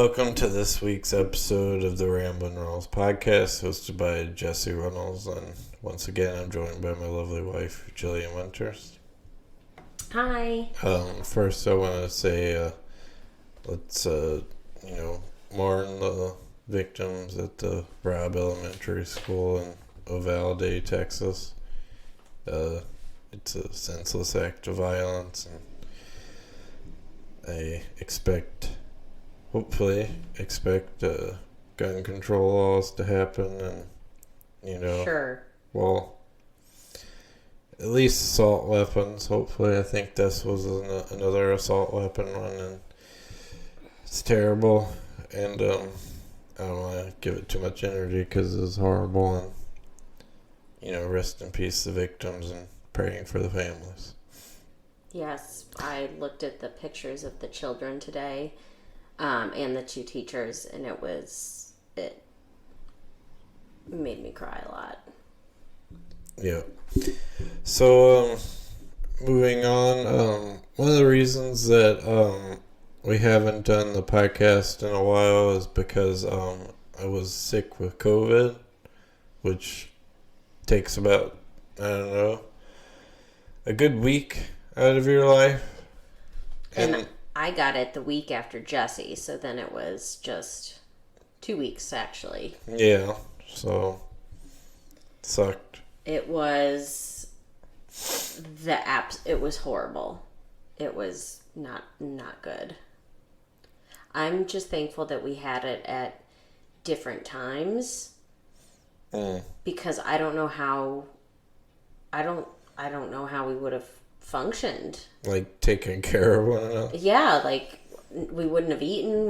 Welcome to this week's episode of the Ramblin' Reynolds podcast, hosted by Jesse Reynolds, and once again, I'm joined by my lovely wife, Jillian Winters. Hi. First, I want to say, let's mourn the victims at the Robb Elementary School in Uvalde, Texas. It's a senseless act of violence, and I hopefully expect gun control laws to happen, and Sure. Well, at least assault weapons. Hopefully, I think this was another assault weapon one, and it's terrible. And I don't want to give it too much energy because it was horrible. And rest in peace the victims, and praying for the families. Yes, I looked at the pictures of the children today, and the two teachers, and it made me cry a lot. Yeah. So, moving on, one of the reasons that we haven't done the podcast in a while is because I was sick with COVID, which takes about, I don't know, a good week out of your life. And I got it the week after Jesse, so then it was just 2 weeks, actually. Yeah, so it sucked. It was it was horrible. It was not good. I'm just thankful that we had it at different times. Because I don't know how we would have functioned. Like taking care of one another? Yeah, like we wouldn't have eaten,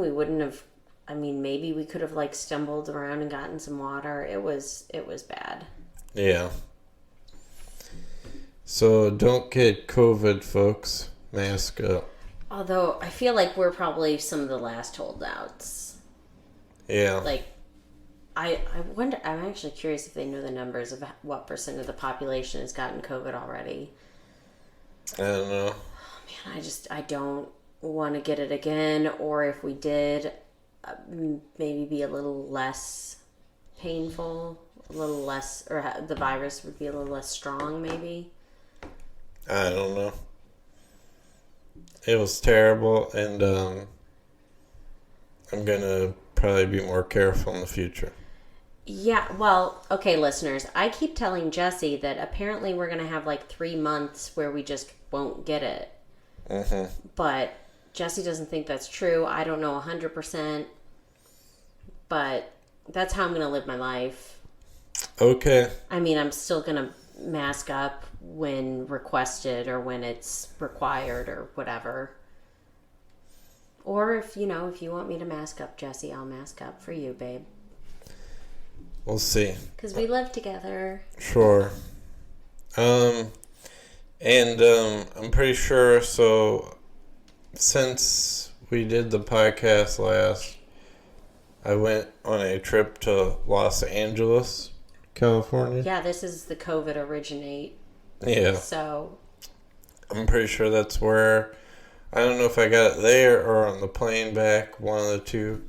maybe we could have stumbled around and gotten some water. It was bad. Yeah. So don't get COVID, folks. Mask up. Although I feel like we're probably some of the last holdouts. Yeah. I wonder, I'm actually curious if they know the numbers of what percent of the population has gotten COVID already. I don't know. Oh, man, I don't want to get it again, or if we did, maybe be a little less painful, a little less, or the virus would be a little less strong, maybe. I don't know. It was terrible, and I'm gonna probably be more careful in the future. Yeah, well, okay, listeners, I keep telling Jesse that apparently we're going to have 3 months where we just won't get it. Mm-hmm. But Jesse doesn't think that's true. I don't know 100%, but that's how I'm going to live my life. Okay. I'm still going to mask up when requested or when it's required or whatever. Or if you want me to mask up, Jesse, I'll mask up for you, babe. We'll see. Because we live together. Sure. I'm pretty sure, so since we did the podcast last, I went on a trip to Los Angeles, California. Yeah, this is the COVID originate. Yeah. So I'm pretty sure that's where, I don't know if I got it there or on the plane back, one of the two.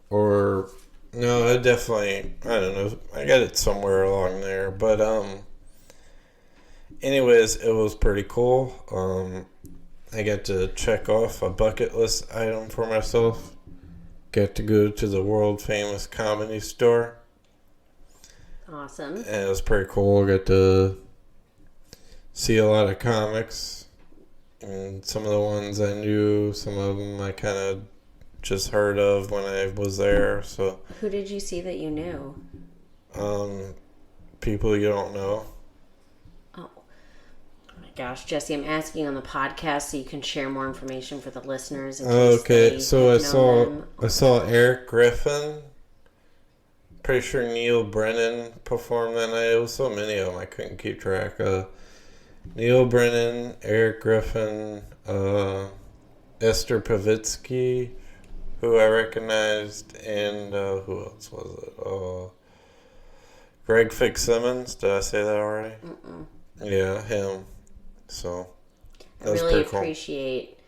Or, no, I don't know, I got it somewhere along there. But, anyways, it was pretty cool. I got to check off a bucket list item for myself. Got to go to the world famous Comedy Store. awesome. And it was pretty cool. Got to see a lot of comics. And some of the ones I knew, some of them I kind of just heard of when I was there. So Who did you see that you knew? People you don't know. Oh my gosh, Jesse, I'm asking on the podcast so you can share more information for the listeners. Okay, so I saw Eric Griffin. Pretty sure Neil Brennan performed that night. It was so many of them I couldn't keep track of. Neil Brennan, Eric Griffin, Esther Pavitsky, who I recognized, and who else was it? Greg Fitzsimmons. Did I say that already? Mm-mm. Yeah, him. So I really appreciate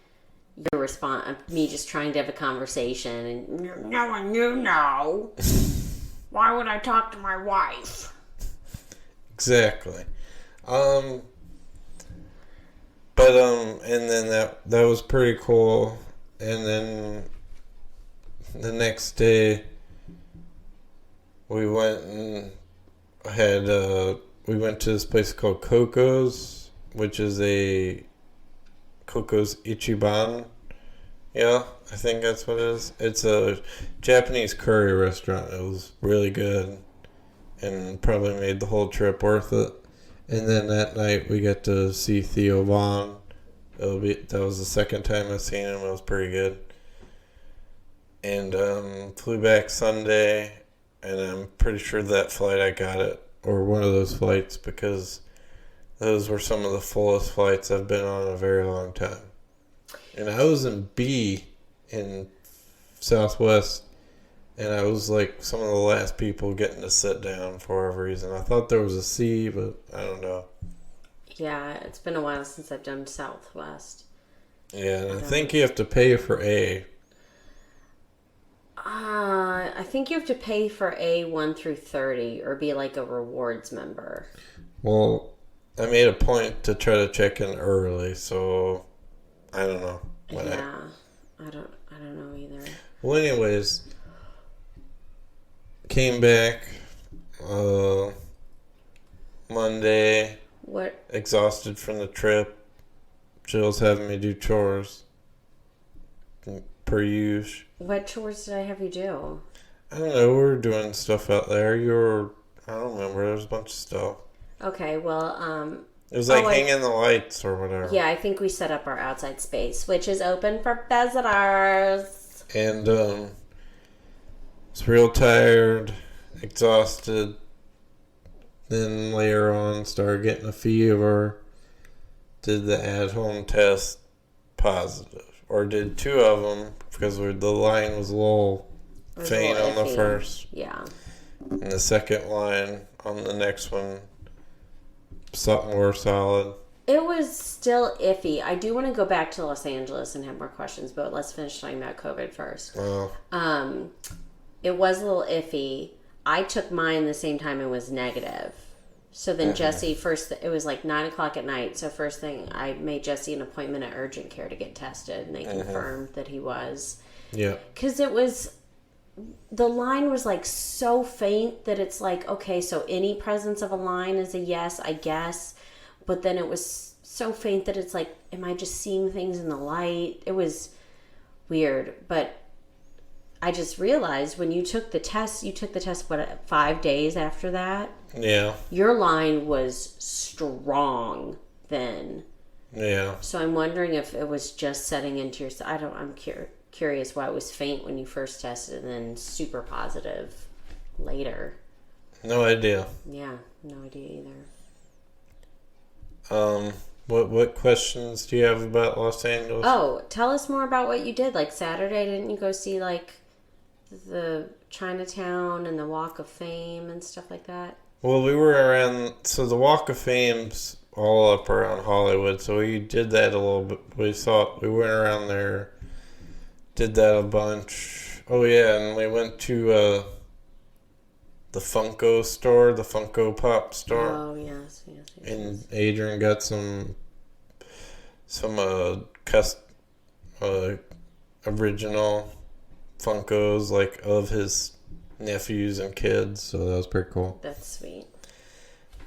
your response, me just trying to have a conversation, and knowing you know, why would I talk to my wife? Exactly. And then that was pretty cool. And then the next day, we went and we went to this place called Coco's, which is a Coco's Ichiban. Yeah, I think that's what it is. It's a Japanese curry restaurant. It was really good and probably made the whole trip worth it. And then that night we got to see Theo Vaughn. That was the second time I've seen him. It was pretty good. And flew back Sunday, and I'm pretty sure that flight I got it, or one of those flights, because those were some of the fullest flights I've been on in a very long time. And I was in B in Southwest, and I was like some of the last people getting to sit down for whatever reason. I thought there was a C, but I don't know. Yeah, it's been a while since I've done Southwest. Yeah, and I think you have to pay for A. I think you have to pay for A 1 through 30 or be like a rewards member. Well, I made a point to try to check in early, so I don't know. I don't know either. Well, anyways, came back Monday. What? Exhausted from the trip. Jill's having me do chores. Per usual. What chores did I have you do? I don't know. We were doing stuff out there. I don't remember. There was a bunch of stuff. Okay, well, it was like hanging the lights or whatever. Yeah, I think we set up our outside space, which is open for visitors. And was real tired, exhausted. Then later on, started getting a fever. Did the at-home test, positive. Or did 2 of them because the line was a little faint on the first. Yeah. And the second line on the next one, something more solid. It was still iffy. I do want to go back to Los Angeles and have more questions, but let's finish talking about COVID first. Oh. It was a little iffy. I took mine the same time it was negative. So then Jesse, it was like 9 o'clock at night. So first thing, I made Jesse an appointment at urgent care to get tested. And they confirmed that he was. Yeah. Because the line was like so faint that it's like, okay, so any presence of a line is a yes, I guess. But then it was so faint that it's like, am I just seeing things in the light? It was weird. But I just realized when you took the test, what, 5 days after that? Yeah. Your line was strong then. Yeah. So I'm wondering if it was just setting into your... I'm curious why it was faint when you first tested and then super positive later. No idea. Yeah, no idea either. What questions do you have about Los Angeles? Oh, tell us more about what you did. Like Saturday, didn't you go see like the Chinatown and the Walk of Fame and stuff like that? Well, we were around, so the Walk of Fame's all up around Hollywood, so we did that a little bit. We went around there, did that a bunch. Oh yeah, and we went to the Funko store, the Funko Pop store. Oh yes. And Adrian got some original Funkos, like of his nephews and kids, so that was pretty cool. That's sweet.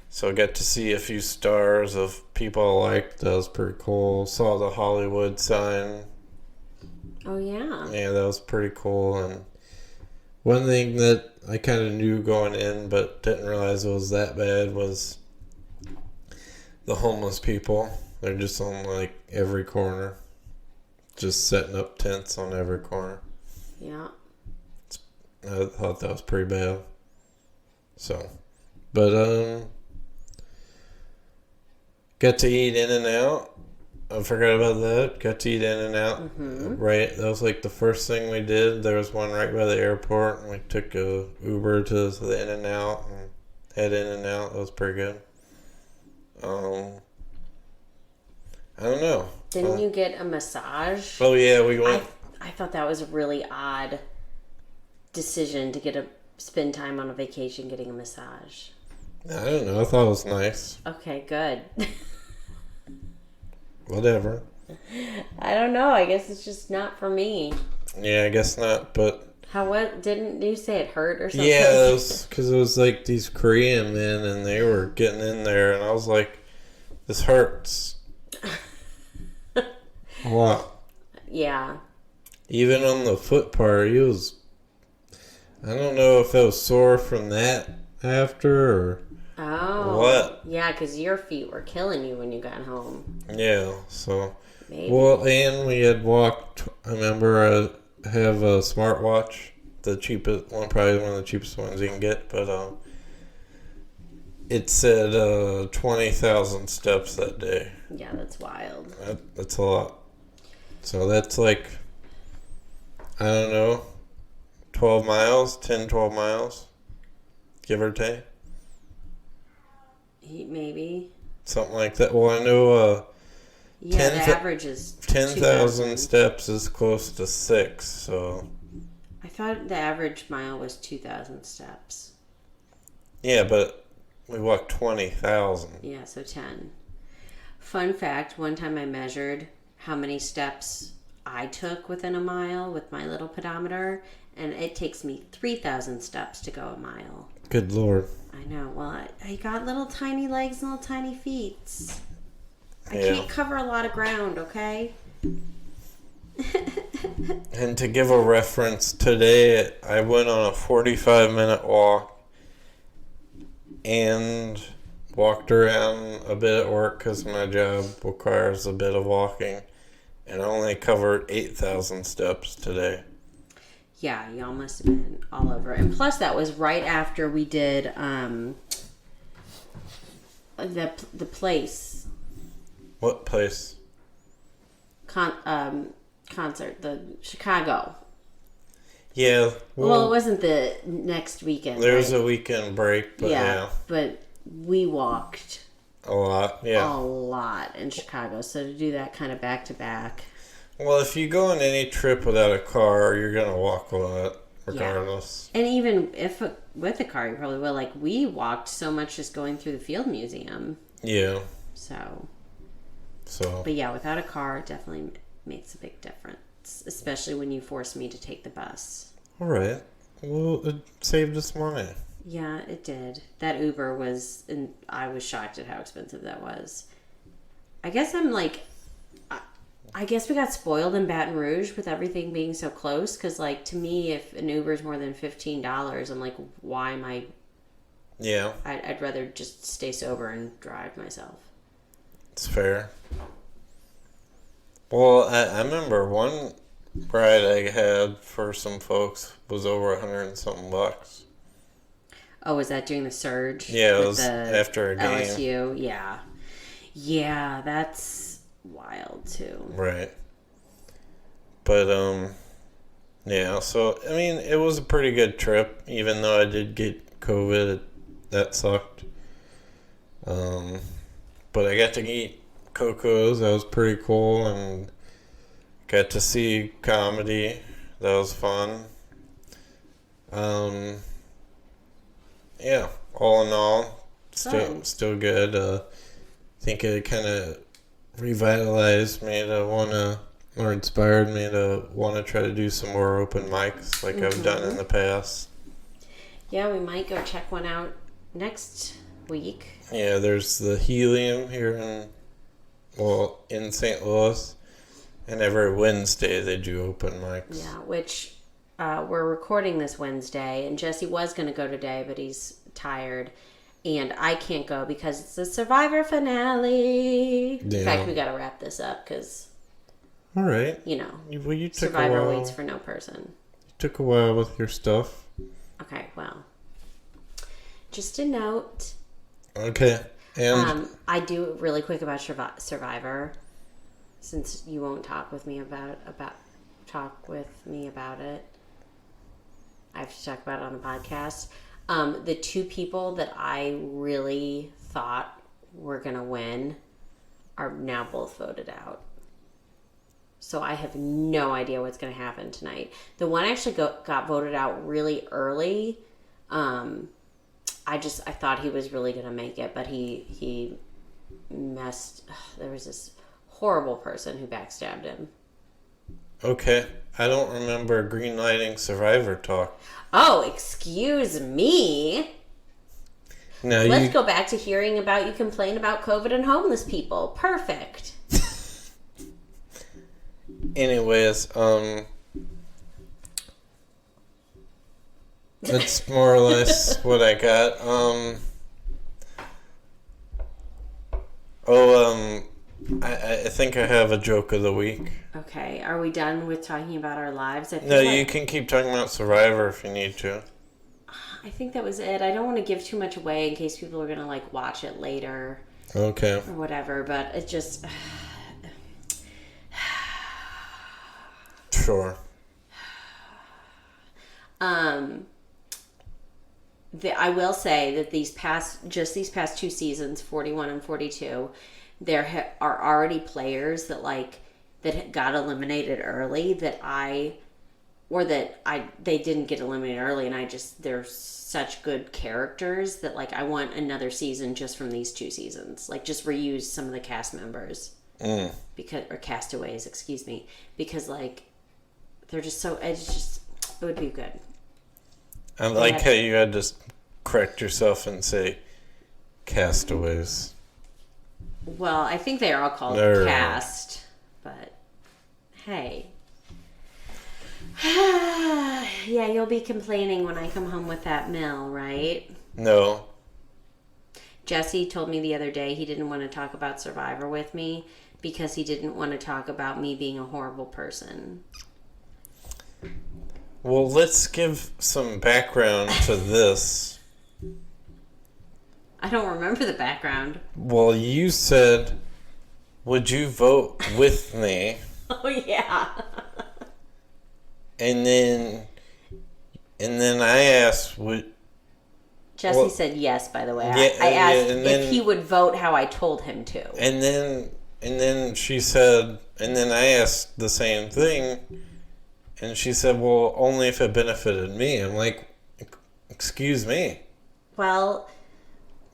So I got to see a few stars of people I liked. That was pretty cool. Saw the Hollywood sign. Oh yeah. Yeah, that was pretty cool. And one thing that I kind of knew going in but didn't realize it was that bad was the homeless people. They're just on like every corner, just setting up tents on every corner. Yeah. I thought that was pretty bad. So, but got to eat In-N-Out. I forgot about that. Got to eat In-N-Out. Mm-hmm. Right, that was like the first thing we did. There was one right by the airport, and we took a Uber to the In-N-Out and had In-N-Out. That was pretty good. I don't know. Didn't you get a massage? Oh, yeah, we went. I thought that was a really odd decision to spend time on a vacation getting a massage. I don't know. I thought it was nice. Okay, good. Whatever. I don't know. I guess it's just not for me. Yeah, I guess not, but... What didn't you say it hurt or something? Yeah, because it was like these Korean men and they were getting in there and I was like, this hurts. A lot. Yeah. Even on the foot part, he was... I don't know if it was sore from that after or... Oh. What? Yeah, because your feet were killing you when you got home. Yeah, so... Maybe. Well, and we had walked... I remember I have a smartwatch. The cheapest one, probably one of the cheapest ones you can get, but it said 20,000 steps that day. Yeah, that's wild. That's a lot. So that's like, I don't know, 12 miles, 10, 12 miles, give or take. Maybe. Something like that. Well, I know the average is 10,000 steps is close to 6, so... I thought the average mile was 2,000 steps. Yeah, but we walked 20,000. Yeah, so 10. Fun fact, one time I measured how many steps I took within a mile with my little pedometer, and it takes me 3,000 steps to go a mile. Good Lord. I know. Well, I got little tiny legs and little tiny feet. I can't cover a lot of ground, okay? And to give a reference, today I went on a 45-minute walk and walked around a bit at work because my job requires a bit of walking, and I only covered 8,000 steps today. Yeah, y'all must have been all over. And plus, that was right after we did the place. What place? Concert, the Chicago. Yeah. Well, it wasn't the next weekend. There was a weekend break, but yeah. But we walked a lot, yeah. A lot in Chicago. So to do that kind of back to back. Well, if you go on any trip without a car, you're going to walk a lot, regardless. Yeah. And even if with a car, you probably will. Like, we walked so much just going through the Field Museum. Yeah. So. But yeah, without a car, it definitely makes a big difference, especially when you force me to take the bus. All right. Well, it saved us money. Yeah, it did. That Uber was, and I was shocked at how expensive that was. I guess I'm like, I guess we got spoiled in Baton Rouge with everything being so close, because like, to me, if an Uber is more than $15, I'm like, why am I... Yeah. I'd rather just stay sober and drive myself. It's fair. Well, I remember one ride I had for some folks was over $100 and something bucks. Oh, was that during the surge? Yeah, it was after a game. LSU, yeah. Yeah, that's wild too. Right. But, yeah, so, I mean, it was a pretty good trip, even though I did get COVID. That sucked. But I got to eat Coco's. That was pretty cool, and got to see comedy. That was fun. Yeah, all in all, still good. I think it kind of revitalized me to want to, or inspired me to want to try to do some more open mics like I've done in the past. Yeah, we might go check one out next week. Yeah, there's the Helium here in St. Louis, and every Wednesday they do open mics. Yeah, which we're recording this Wednesday, and Jesse was going to go today, but he's tired, and I can't go because it's the Survivor finale. Yeah. In fact, we got to wrap this up because, all right, you know, you took Survivor a while. waits for no person. You took a while with your stuff. Okay, well, just a note. Okay, and I do really quick about Survivor, since you won't talk with me about it. I have to talk about it on the podcast. The two people that I really thought were gonna win are now both voted out. So I have no idea what's going to happen tonight. The one actually got voted out really early. I thought he was really going to make it, but he messed. There was this horrible person who backstabbed him. Okay. I don't remember greenlighting Survivor talk. Oh, excuse me. No, Let's go back to hearing about you complain about COVID and homeless people. Perfect. Anyways, that's more or less what I got. I think I have a joke of the week. Okay, are we done with talking about our lives? No, you can keep talking about Survivor if you need to. I think that was it. I don't want to give too much away in case people are going to, like, watch it later. Okay. Or whatever, but it just... Sure. I will say that these past 2 seasons, 41 and 42, there are already players that got eliminated early they didn't get eliminated early, and they're such good characters that, like, I want another season just from these 2 seasons. Like, just reuse some of the cast members. Or castaways, excuse me. Because, like, they're just so, it would be good. I like how you had to correct yourself and say castaways. Well, I think they are all called cast, but hey. Yeah, you'll be complaining when I come home with that mill, right? No. Jesse told me the other day he didn't want to talk about Survivor with me because he didn't want to talk about me being a horrible person. Well, let's give some background to this. I don't remember the background. Well, you said, would you vote with me? Oh, yeah. And then I asked, Jesse said yes, by the way. I asked if he would vote how I told him to. And then she said, and then I asked the same thing, and she said, well, only if it benefited me. I'm like, excuse me. Well...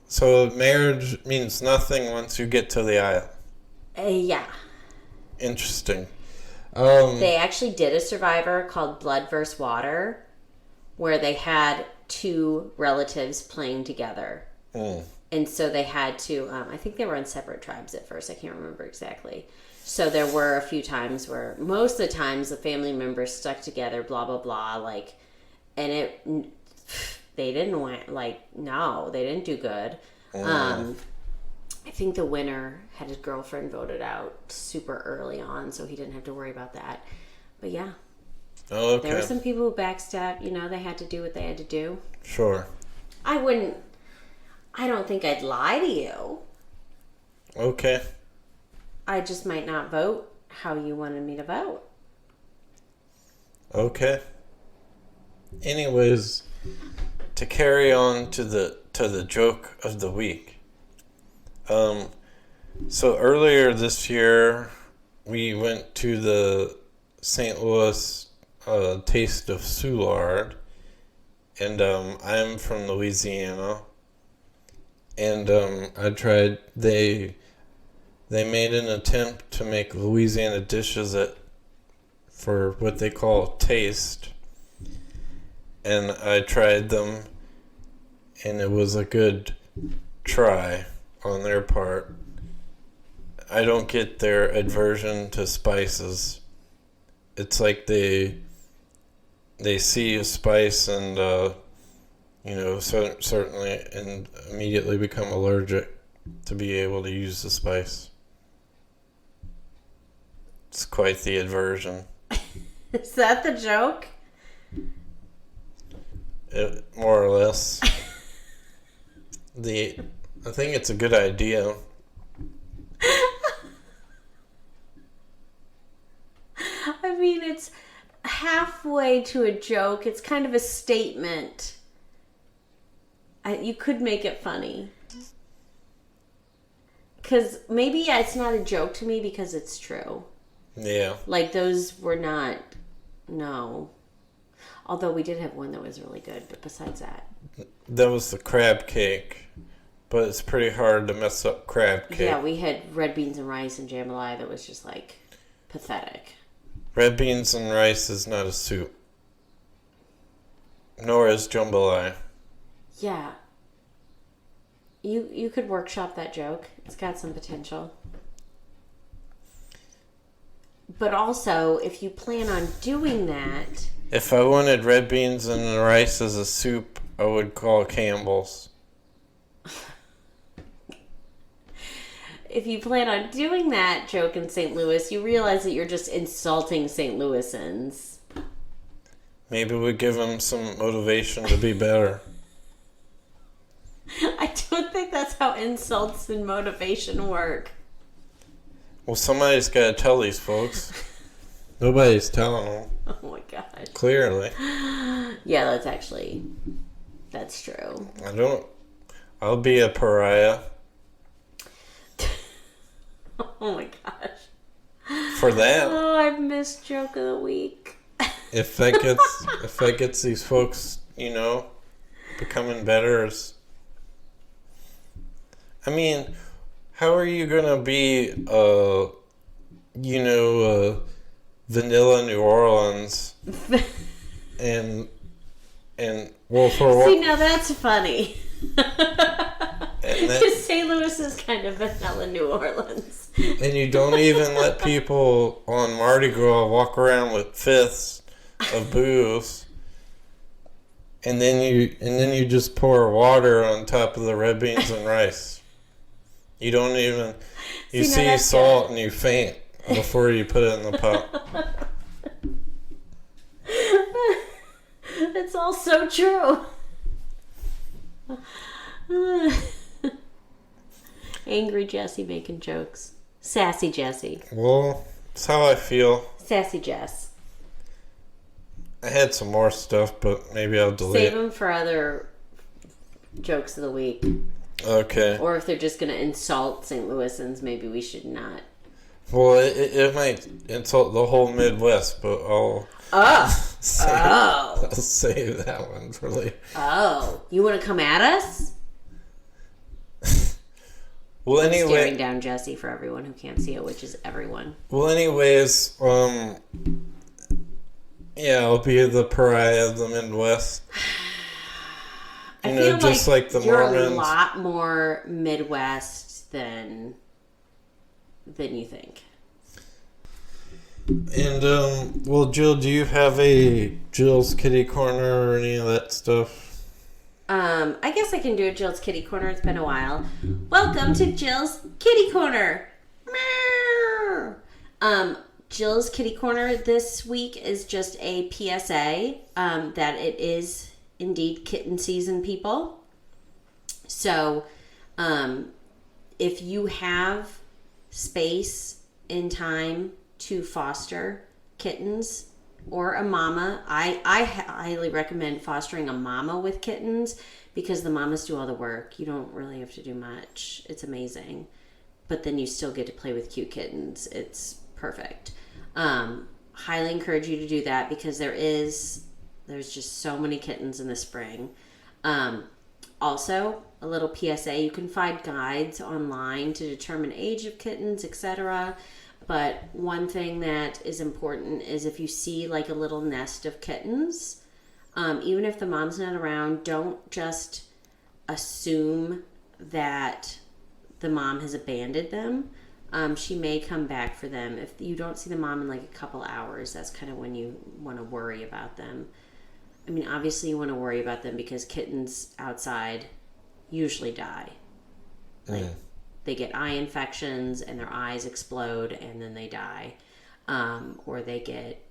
So marriage means nothing once you get to the aisle. Yeah. Interesting. They actually did a Survivor called Blood vs. Water, where they had 2 relatives playing together. And so they had to, I think they were on separate tribes at first. I can't remember exactly. So there were a few times where, most of the times, the family members stuck together, blah, blah, blah, like, and they didn't they didn't do good. I think the winner had his girlfriend voted out super early on, so he didn't have to worry about that. But yeah. Oh, okay. There were some people who backstabbed, they had to do what they had to do. Sure. I don't think I'd lie to you. Okay. I just might not vote how you wanted me to vote. Okay. Anyways, to carry on to the joke of the week. So earlier this year, we went to the St. Louis Taste of Soulard, and I'm from Louisiana, and I tried. They made an attempt to make Louisiana dishes for what they call taste, and I tried them, and it was a good try on their part. I don't get their aversion to spices. It's like they see a spice and certainly and immediately become allergic to be able to use the spice. It's quite the aversion. Is that the joke? More or less. I think it's a good idea. I mean, it's halfway to a joke. It's kind of a statement. You could make it funny. Because maybe it's not a joke to me because it's true. Yeah. Like, those were not... No. Although we did have one that was really good, but besides that... That was the crab cake. But it's pretty hard to mess up crab cake. Yeah, we had red beans and rice and jambalaya that was just, like, pathetic. Red beans and rice is not a soup. Nor is jambalaya. Yeah. You could workshop that joke. It's got some potential. But also, if you plan on doing that... If I wanted red beans and rice as a soup, I would call Campbell's. If you plan on doing that joke in St. Louis, you realize that you're just insulting St. Louisans. Maybe we give them some motivation to be better. I don't think that's how insults and motivation work. Well, somebody's got to tell these folks. Nobody's telling them. Oh my gosh. Clearly. Yeah, that's true. I'll be a pariah. Oh my gosh. For that. Oh, I've missed joke of the week. If that gets these folks, becoming better. I mean, how are you gonna be, vanilla New Orleans, and well, for what? See, now that's funny. Because St. Louis is kind of vanilla New Orleans. And you don't even let people on Mardi Gras walk around with fifths of booze. And then you just pour water on top of the red beans and rice. You don't even... You see salt and you faint before you put it in the pot. It's all so true. Angry Jesse making jokes. Sassy Jesse. Well, that's how I feel. Sassy Jess. I had some more stuff, but maybe I'll delete Save them for other jokes of the week. Okay. Or if they're just going to insult St. Louisans, maybe we should not. Well, it might insult the whole Midwest, but I'll save that one for later. Oh, you want to come at us? Well, I'm anyway, staring down Jesse for everyone who can't see it, which is everyone. Well, anyways, I'll be the pariah of the Midwest. I feel just like the you're Mormons. a lot more Midwest than you think. And well, Jill, do you have a Jill's Kitty Corner or any of that stuff? I guess I can do a Jill's Kitty Corner. It's been a while. Welcome to Jill's Kitty Corner. Meow. Jill's Kitty Corner this week is just a PSA that it is indeed kitten season, people. So, if you have space in time to foster kittens or a mama, I highly recommend fostering a mama with kittens because the mamas do all the work. You don't really have to do much. It's amazing. But then you still get to play with cute kittens. It's perfect. Highly encourage you to do that because there's just so many kittens in the spring. Also, a little PSA, you can find guides online to determine age of kittens, etc. But one thing that is important is if you see like a little nest of kittens, even if the mom's not around, don't just assume that the mom has abandoned them. She may come back for them. If you don't see the mom in like a couple hours, that's kind of when you want to worry about them. I mean, obviously you want to worry about them because kittens outside usually die. Like, they get eye infections and their eyes explode and then they die. Or they get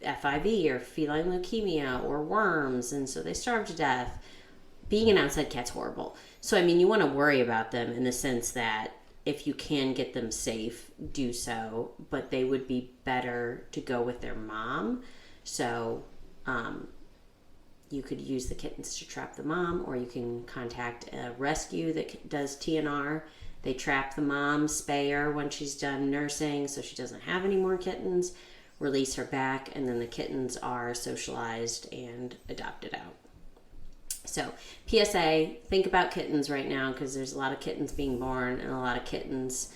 FIV or feline leukemia or worms and so they starve to death. Being an outside cat's horrible. So, I mean, you want to worry about them in the sense that if you can get them safe, do so. But they would be better to go with their mom. So, you could use the kittens to trap the mom, or you can contact a rescue that does TNR They trap the mom, spay her when she's done nursing so she doesn't have any more kittens, release her back, and then the kittens are socialized and adopted out. So, PSA, think about kittens right now because there's a lot of kittens being born and a lot of kittens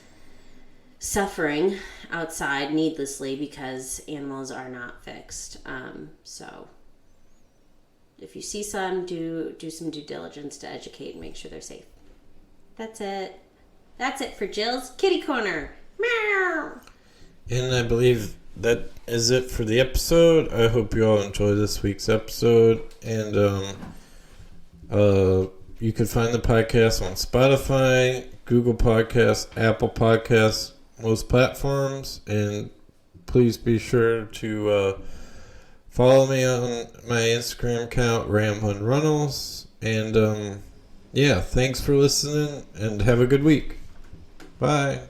suffering outside needlessly because animals are not fixed. So, if you see some, do some due diligence to educate and make sure they're safe. That's it. That's it for Jill's Kitty Corner. Meow. And I believe that is it for the episode. I hope you all enjoyed this week's episode. And you can find the podcast on Spotify, Google Podcasts, Apple Podcasts, most platforms. And please be sure to follow me on my Instagram account, Ramblin' Runnels. And yeah, thanks for listening and have a good week. Bye.